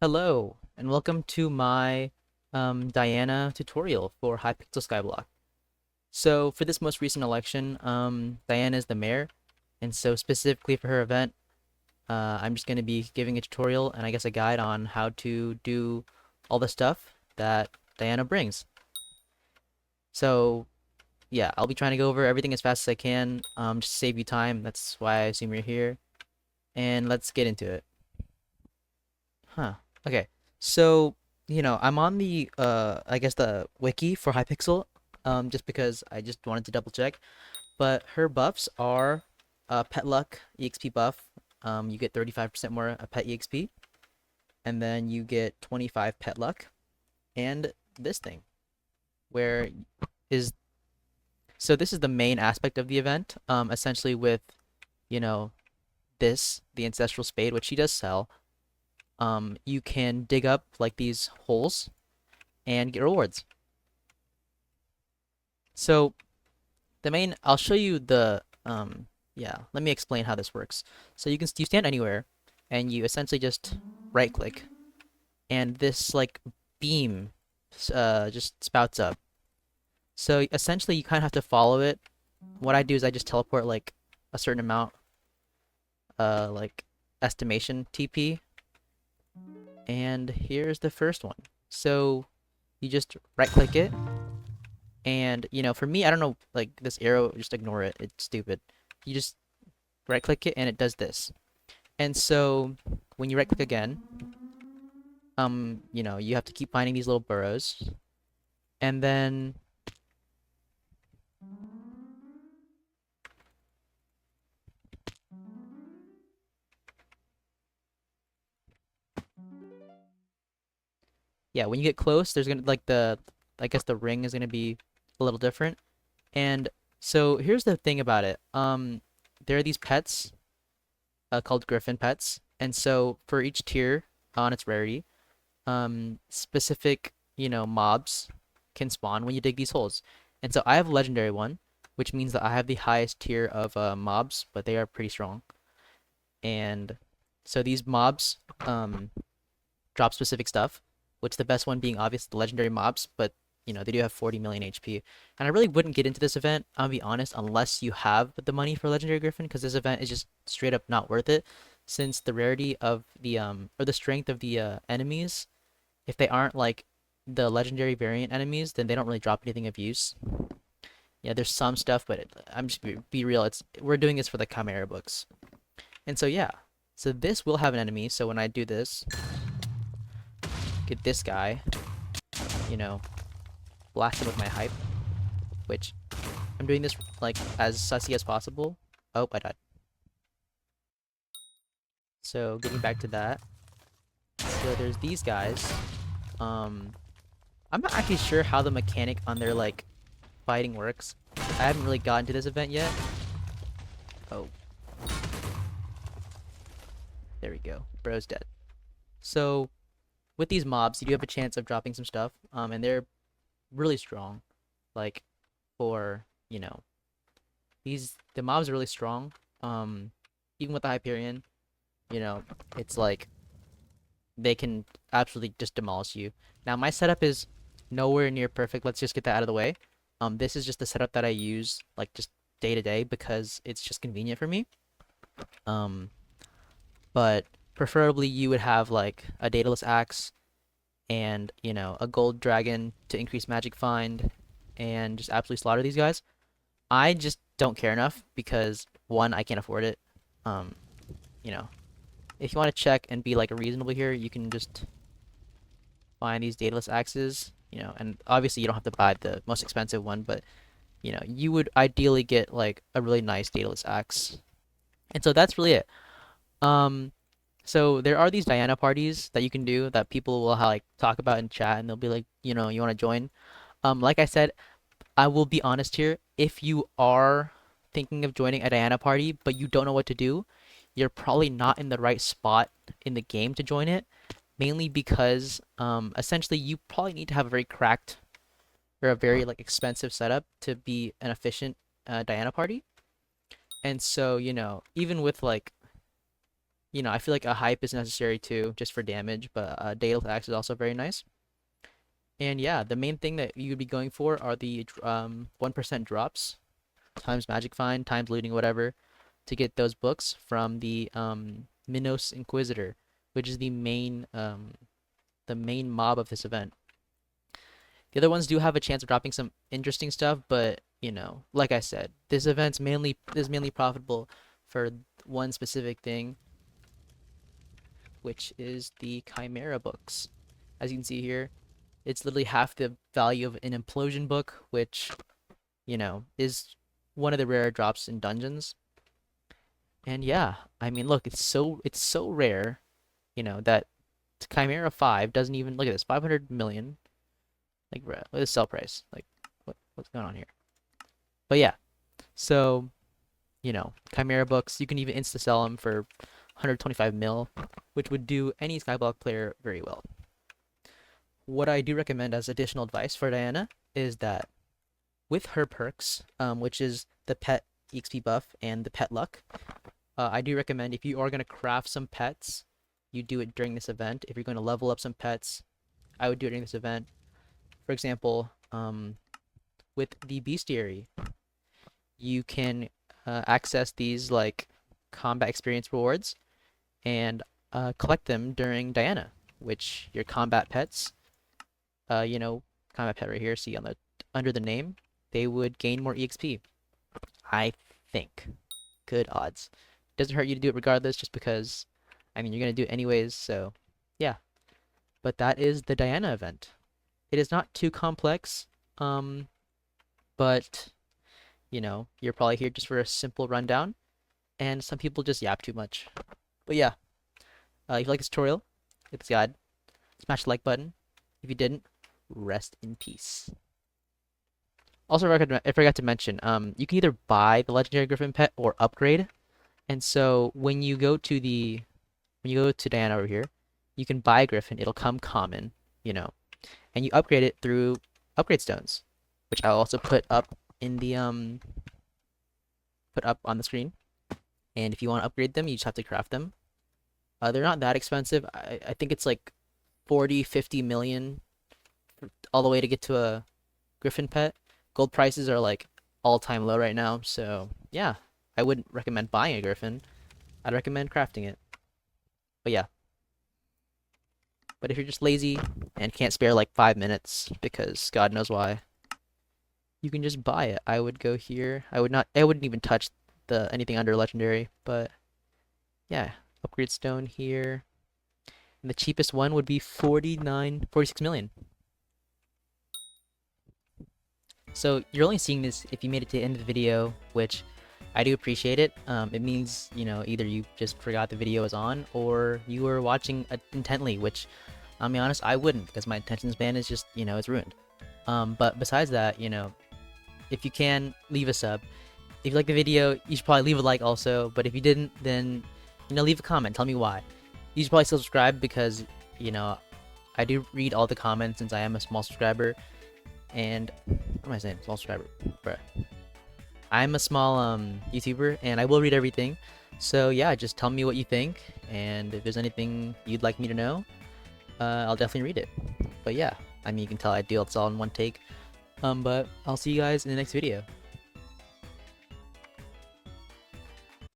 Hello, and welcome to my Diana tutorial for Hypixel Skyblock. So for this most recent election, Diana is the mayor, and so specifically for her event, I'm just going to be giving a tutorial and I guess a guide on how to do all the stuff that Diana brings. So yeah, I'll be trying to go over everything as fast as I can, just to save you time. That's why I assume you're here. And let's get into it. Huh. Okay. So, I'm on the I guess the wiki for Hypixel, just because I just wanted to double check. But her buffs are pet luck EXP buff. You get 35% more pet EXP, and then you get 25 pet luck, and this thing, where is so this is the main aspect of the event. Essentially with, you know, the ancestral spade, which she does sell. You can dig up like these holes and get rewards. So I'll show you yeah, let me explain how this works. So you stand anywhere and you essentially just right click and this like beam just spouts up. So essentially you kind of have to follow it. What I do is I just teleport like a certain amount, like estimation TP, and here's the first one. So you just right click it. And, for me, I don't know, like this arrow, just ignore it. It's stupid. You just right click it and it does this. And so when you right click again, you have to keep finding these little burrows. And then, yeah, when you get close, there's gonna, like, I guess the ring is gonna be a little different. And so here's the thing about it. There are these pets, called griffin pets. And so for each tier on its rarity, specific, mobs can spawn when you dig these holes. And so I have a legendary one, which means that I have the highest tier of mobs, but they are pretty strong. And so these mobs drop specific stuff, which the best one being obviously the legendary mobs, but they do have 40 million HP. And I really wouldn't get into this event, I'll be honest, unless you have the money for legendary griffin, because this event is just straight up not worth it, since the rarity of the or the strength of the enemies, if they aren't like the legendary variant enemies, then they don't really drop anything of use. Yeah, there's some stuff, but I'm just be real. We're doing this for the Chimera books, and so yeah, so this will have an enemy. So when I do this, get this guy, you know, blast him with my hype, which I'm doing this like as sussy as possible. Oh, I died. So getting back to that, so there's these guys. Um, I'm not actually sure how the mechanic on their like fighting works. I haven't really gotten to this event yet. Oh, there we go. Bro's dead. So with these mobs, you do have a chance of dropping some stuff. And they're really strong. Like for, the mobs are really strong. Even with the Hyperion, you know, it's like they can absolutely just demolish you. Now my setup is nowhere near perfect. Let's just get that out of the way. This is just the setup that I use like just day to day because it's just convenient for me. Um, but preferably you would have like a dataless axe and, a gold dragon to increase magic find and just absolutely slaughter these guys. I just don't care enough because one, I can't afford it. Um, you know, if you want to check and be like reasonable here, you can just find these dataless axes, and obviously you don't have to buy the most expensive one, but you would ideally get like a really nice dataless axe. And so that's really it. Um, so there are these Diana parties that you can do that people will like talk about in chat, and they'll be like, you want to join. Like I said, I will be honest here. If you are thinking of joining a Diana party, but you don't know what to do, you're probably not in the right spot in the game to join it. Mainly because, essentially, you probably need to have a very cracked or a very like expensive setup to be an efficient Diana party. And so, even with like, I feel like a hype is necessary too, just for damage, but Daedalus Axe is also very nice. And yeah, the main thing that you would be going for are the 1% drops times Magic Find times looting whatever to get those books from the Minos Inquisitor, which is the main mob of this event. The other ones do have a chance of dropping some interesting stuff, but like I said, this is mainly profitable for one specific thing, which is the Chimera books. As you can see here, it's literally half the value of an implosion book, which is one of the rare drops in dungeons. And yeah, I mean, look, it's so rare, that Chimera 5 doesn't even look at this 500 million. Like, look at the sell price. Like, what's going on here? But yeah, so Chimera books, you can even insta sell them for 125 mil, which would do any Skyblock player very well. What I do recommend as additional advice for Diana is that with her perks, which is the pet EXP buff and the pet luck, I do recommend if you are going to craft some pets, you do it during this event. If you're going to level up some pets, I would do it during this event. For example, with the bestiary, you can access these like combat experience rewards and collect them during Diana, which your combat pets, combat pet right here, see on the under the name, they would gain more EXP. I think. Good odds. Doesn't hurt you to do it regardless, just because, I mean, you're gonna do it anyways. So, yeah. But that is the Diana event. It is not too complex, but you're probably here just for a simple rundown, and some people just yap too much. But yeah, if you like this tutorial, hit this guide, smash the like button. If you didn't, rest in peace. Also, I forgot to mention, you can either buy the legendary Griffin pet or upgrade. And so when you go to Diana over here, you can buy a Griffin. It'll come common, and you upgrade it through upgrade stones, which I'll also put up in the put up on the screen. And if you want to upgrade them, you just have to craft them. They're not that expensive. I think it's like 40, 50 million all the way to get to a Griffin pet. Gold prices are like all-time low right now, so yeah, I wouldn't recommend buying a Griffin. I'd recommend crafting it. But yeah. But if you're just lazy and can't spare like 5 minutes because God knows why, you can just buy it. I would go here. I wouldn't even touch anything under legendary, but yeah, upgrade stone here. And the cheapest one would be 46 million. So you're only seeing this if you made it to the end of the video, which I do appreciate it. It means, either you just forgot the video was on or you were watching intently, which, I'll be honest, I wouldn't, because my attention span is just, it's ruined. But besides that, if you can, leave a sub. If you like the video, you should probably leave a like also, but if you didn't, then, leave a comment, tell me why. You should probably still subscribe because, I do read all the comments since I am a small subscriber. And what am I saying? Small subscriber, bruh. I'm a small YouTuber, and I will read everything. So yeah, just tell me what you think, and if there's anything you'd like me to know, I'll definitely read it. But yeah, I mean, you can tell I do it all in one take. But I'll see you guys in the next video.